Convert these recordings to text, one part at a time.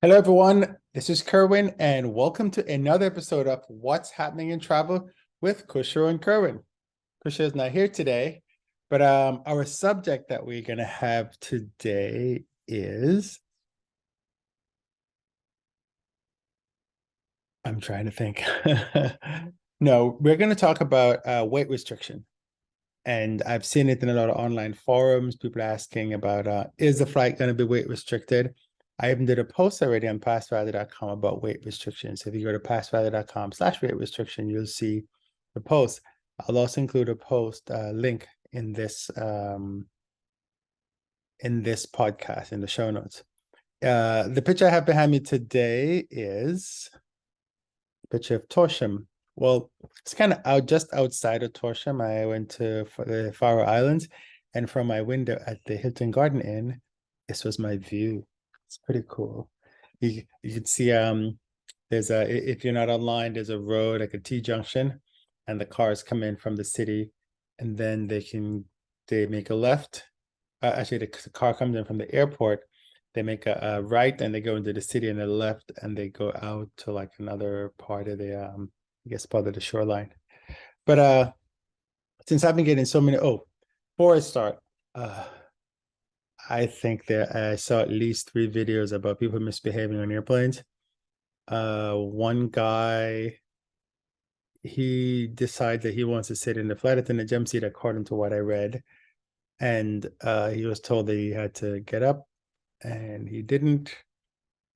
Hello, everyone. This is Kerwin, and welcome to another episode of What's Happening in Travel with Kusher and Kerwin. Kusher is not here today, but our subject that we're going to have today is, I'm trying to think. No, we're going to talk about weight restriction. And I've seen it in a lot of online forums, people asking about, is the flight going to be weight restricted? I even did a post already on passvalue.com about weight restrictions. So if you go to passvalue.com/weight restriction, you'll see the post. I'll also include a post link in this podcast in the show notes. The picture I have behind me today is a picture of Torsham. Well, it's kind of just outside of Torsham. I went to the Faroe Islands, and from my window at the Hilton Garden Inn, this was my view. It's pretty cool. You can see there's if you're not online, there's a road like a T junction, and the cars come in from the city, and then they make a left. Actually, the car comes in from the airport. They make a right, and they go into the city, and the left, and they go out to like another part of the I guess part of the shoreline. But since I've been getting so many, before I start, I think that I saw at least 3 videos about people misbehaving on airplanes. One guy, he decided that he wants to sit in the flight attendant jump seat according to what I read. And he was told that he had to get up, and he didn't.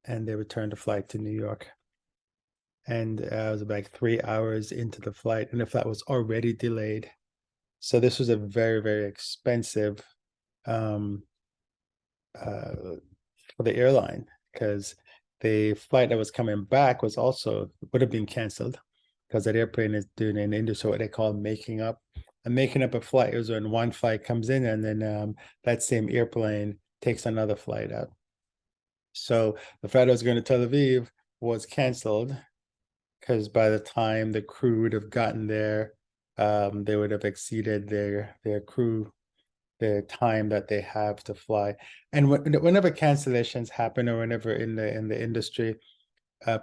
And they returned the flight to New York. And it was like 3 hours into the flight, and the flight was already delayed. So this was a very, very expensive um, for the airline, because the flight that was coming back would have been canceled, because that airplane is doing an industry what they call making up. And making up a flight is when one flight comes in, and then that same airplane takes another flight out. So the flight that was going to Tel Aviv was canceled, because by the time the crew would have gotten there, they would have exceeded their crew, the time that they have to fly. And whenever cancellations happen, or whenever in the industry,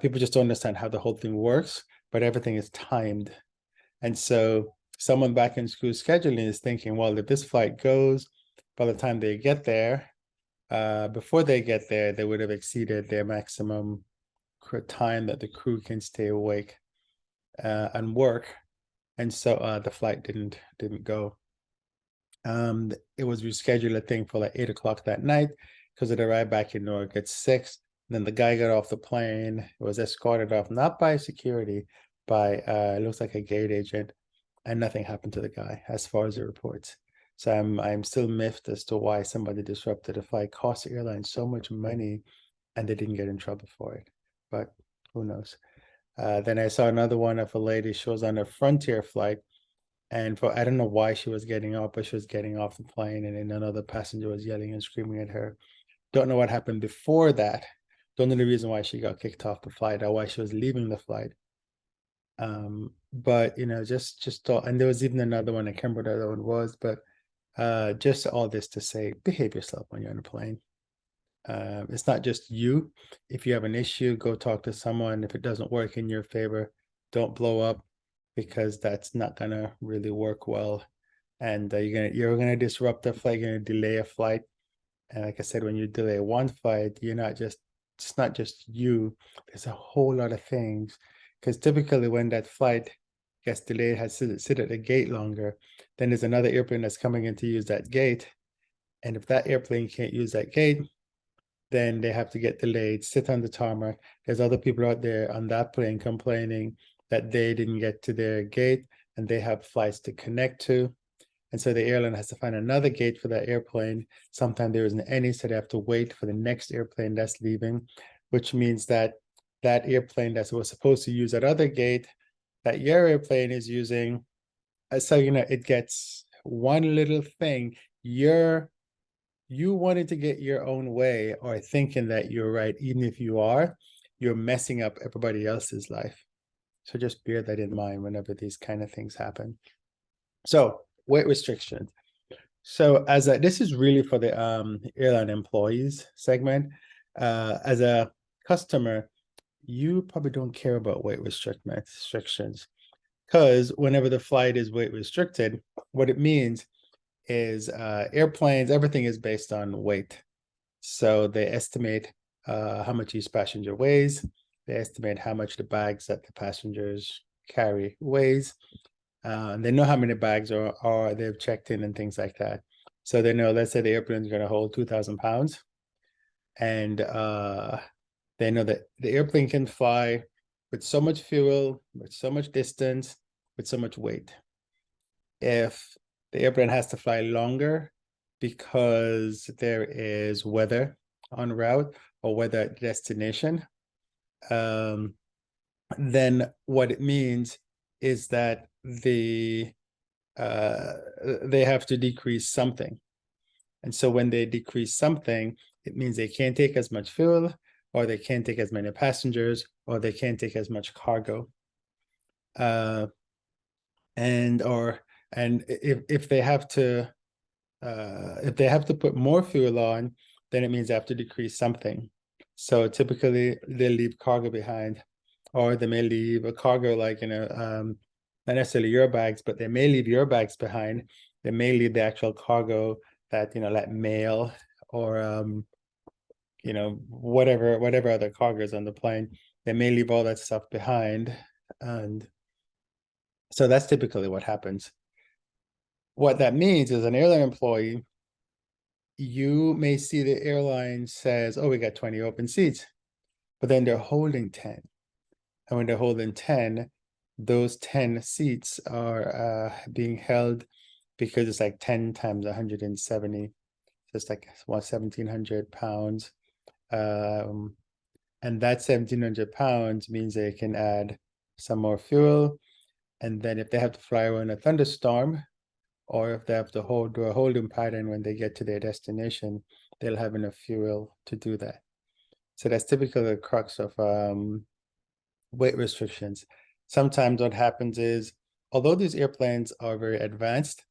people just don't understand how the whole thing works, but everything is timed. And so someone back in school scheduling is thinking, well, if this flight goes, by the time they get there, before they get there, they would have exceeded their maximum time that the crew can stay awake and work. And so the flight didn't go. It was rescheduled, I think, for like 8 o'clock that night, because it arrived back in Newark at 6. Then the guy got off the plane, was escorted off, not by security, by it looks like a gate agent, and nothing happened to the guy as far as the reports. So I'm still miffed as to why somebody disrupted a flight, cost the airline so much money, and they didn't get in trouble for it. But who knows? Then I saw another one of a lady. She was on a Frontier flight, and for I don't know why she was getting off, but she was getting off the plane, and then another passenger was yelling and screaming at her. Don't know what happened before that. Don't know the reason why she got kicked off the flight or why she was leaving the flight. But just thought, and there was even another one. I can't remember what the other one was, but just all this to say, behave yourself when you're on a plane. It's not just you. If you have an issue, go talk to someone. If it doesn't work in your favor, don't blow up, because that's not gonna really work well. And you're gonna disrupt a flight, you're gonna delay a flight. And like I said, when you delay one flight, it's not just you. There's a whole lot of things. Because typically when that flight gets delayed, has to sit at the gate longer, then there's another airplane that's coming in to use that gate. And if that airplane can't use that gate, then they have to get delayed, sit on the tarmac. There's other people out there on that plane complaining that they didn't get to their gate, and they have flights to connect to. And so the airline has to find another gate for that airplane. Sometimes there isn't any, so they have to wait for the next airplane that's leaving, which means that that airplane that was supposed to use that other gate, that your airplane is using. So, it gets one little thing. You wanted to get your own way, or thinking that you're right, even if you're messing up everybody else's life. So just bear that in mind whenever these kind of things happen. So weight restrictions. So this is really for the airline employees segment. As a customer, you probably don't care about weight restrictions, because whenever the flight is weight restricted, what it means is airplanes, everything is based on weight. So they estimate how much each passenger weighs. They estimate how much the bags that the passengers carry weighs. They know how many bags are they've checked in and things like that. So they know, let's say the airplane is going to hold 2,000 pounds, and they know that the airplane can fly with so much fuel, with so much distance, with so much weight. If the airplane has to fly longer because there is weather en route or weather at destination, then what it means is that they have to decrease something. And so when they decrease something, it means they can't take as much fuel, or they can't take as many passengers, or they can't take as much cargo. And if they have to put more fuel on, then it means they have to decrease something. So typically they leave cargo behind, or they may leave a cargo like, not necessarily your bags, but they may leave your bags behind. They may leave the actual cargo that, like mail or, whatever other cargo is on the plane. They may leave all that stuff behind. And so that's typically what happens. What that means is, an airline employee, you may see the airline says, oh, we got 20 open seats, but then they're holding 10. And when they're holding 10, those 10 seats are being held because it's like 10 times 170. So it's like 1,700 pounds. And that 1,700 pounds means they can add some more fuel. And then if they have to fly around a thunderstorm, or if they have to do a holding pattern when they get to their destination, they'll have enough fuel to do that. So that's typically the crux of weight restrictions. Sometimes what happens is, although these airplanes are very advanced,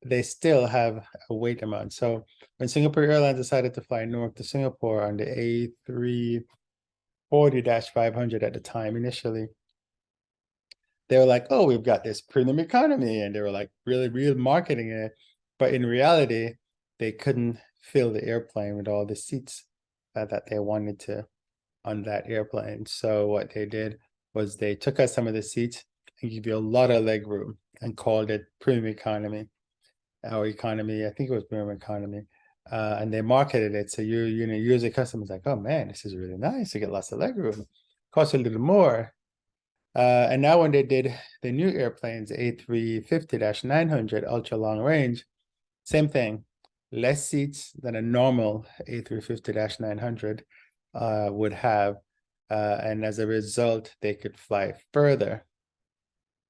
they still have a weight amount. So when Singapore Airlines decided to fly Newark to Singapore on the A340-500 at the time initially, they were like, oh, we've got this premium economy, and they were like really marketing it. But in reality, they couldn't fill the airplane with all the seats that they wanted to on that airplane. So what they did was they took out some of the seats and give you a lot of leg room and called it premium economy or economy. I think it was premium economy. And they marketed it. So you as a customer is like, oh man, this is really nice. You get lots of leg room. Costs a little more. And now when they did the new airplanes, A350-900 ultra long range, same thing, less seats than a normal A350-900 would have. And as a result, they could fly further.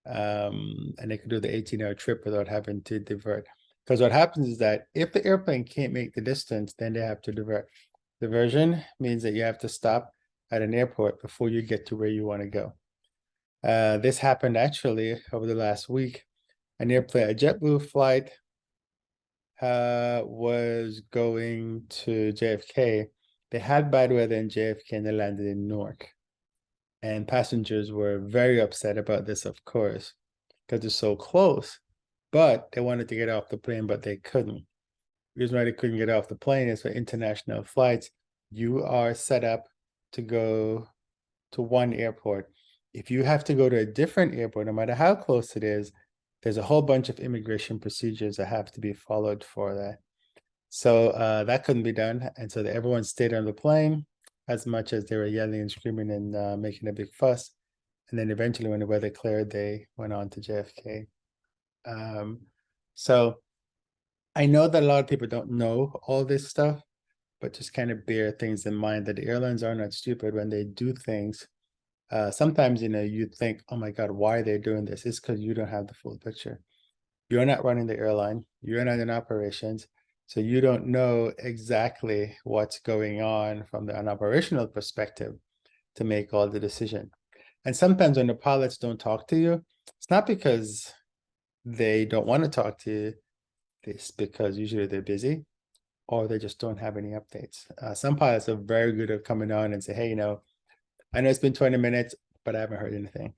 And they could do the 18-hour trip without having to divert. Because what happens is that if the airplane can't make the distance, then they have to divert. Diversion means that you have to stop at an airport before you get to where you want to go. This happened actually over the last week. A JetBlue flight was going to JFK. They had bad weather in JFK and they landed in Newark. And passengers were very upset about this, of course, because it's so close. But they wanted to get off the plane, but they couldn't. The reason why they couldn't get off the plane is for international flights. You are set up to go to one airport. If you have to go to a different airport, no matter how close it is, there's a whole bunch of immigration procedures that have to be followed for that. So that couldn't be done. And so everyone stayed on the plane as much as they were yelling and screaming and making a big fuss. And then eventually when the weather cleared, they went on to JFK. So I know that a lot of people don't know all this stuff, but just kind of bear things in mind that the airlines are not stupid when they do things. Sometimes, you think, oh my God, why are they doing this? It's because you don't have the full picture. You're not running the airline. You're not in operations. So you don't know exactly what's going on from an operational perspective to make all the decision. And sometimes when the pilots don't talk to you, it's not because they don't want to talk to you. It's because usually they're busy, or they just don't have any updates. Some pilots are very good at coming on and say, hey, I know it's been 20 minutes, but I haven't heard anything.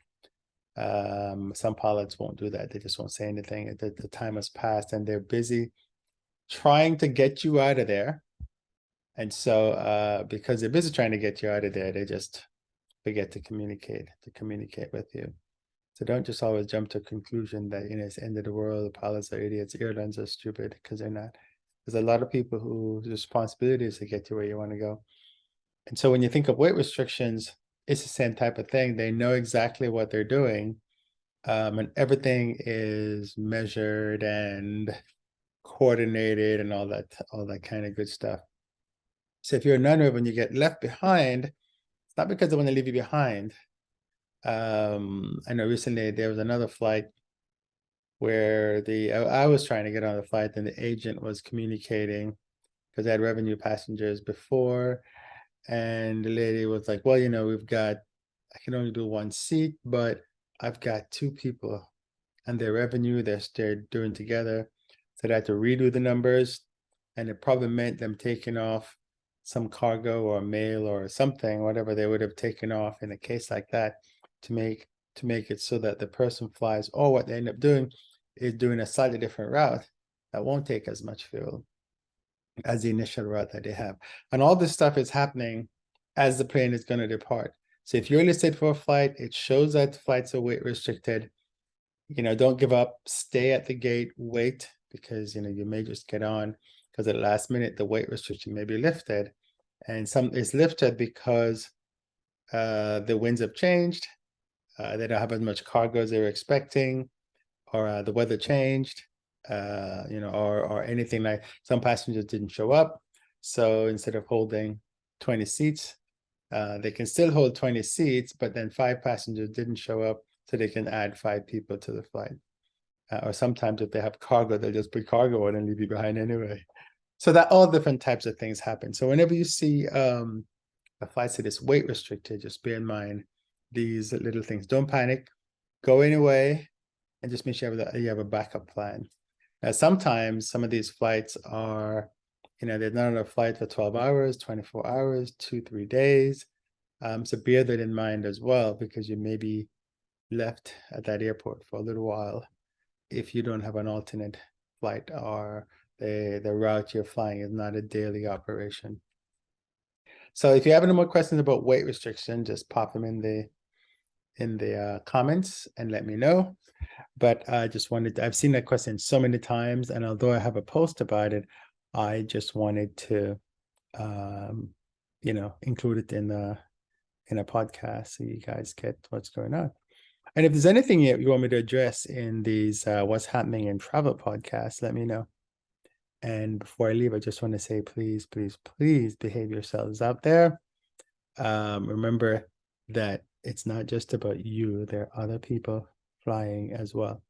Some pilots won't do that. They just won't say anything. The time has passed and they're busy trying to get you out of there. And so because they're busy trying to get you out of there, they just forget to communicate with you. So don't just always jump to a conclusion that, it's the end of the world, the pilots are idiots, airlines are stupid, because they're not. There's a lot of people whose responsibility is to get you where you want to go. And so when you think of weight restrictions, it's the same type of thing. They know exactly what they're doing, and everything is measured and coordinated and all that kind of good stuff. So if you're a non-airman and you get left behind, it's not because they want to leave you behind. I know recently there was another flight where I was trying to get on the flight and the agent was communicating because they had revenue passengers before, and the lady was like, well, I can only do one seat, but I've got two people and their revenue they're doing together. So they had to redo the numbers, and it probably meant them taking off some cargo or mail or something, whatever they would have taken off in a case like that, to make it so that the person flies, or what they end up doing is doing a slightly different route that won't take as much fuel as the initial route that they have. And all this stuff is happening as the plane is going to depart. So if you're listed for a flight, it shows that flights are weight restricted. Don't give up, stay at the gate, wait, because you may just get on, because at the last minute the weight restriction may be lifted, and it's lifted because the winds have changed, they don't have as much cargo as they were expecting, or the weather changed, or anything. Like some passengers didn't show up, so instead of holding 20 seats, they can still hold 20 seats, but then 5 passengers didn't show up, so they can add 5 people to the flight. Or sometimes if they have cargo, they'll just put cargo on and leave you behind anyway. So that all different types of things happen. So whenever you see a flight that is weight restricted, just bear in mind these little things. Don't panic. Go anyway, and just make sure that you have a backup plan. Now, sometimes some of these flights are, they're not on a flight for 12 hours, 24 hours, 2-3 days. So bear that in mind as well, because you may be left at that airport for a little while if you don't have an alternate flight, or the route you're flying is not a daily operation. So if you have any more questions about weight restriction, just pop them in the comments and let me know. But I just wanted I've seen that question so many times, and although I have a post about it, I just wanted to include it in a podcast so you guys get what's going on. And if there's anything you want me to address in these What's Happening in Travel podcasts, let me know. And before I leave, I just want to say, please, please, please behave yourselves out there. Remember that it's not just about you. There are other people flying as well.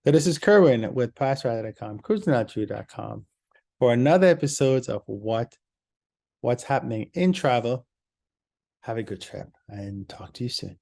So this is Kerwin with PassRider.com, cruisingouttoo.com, for another episode of What's Happening in Travel. Have a good trip and talk to you soon.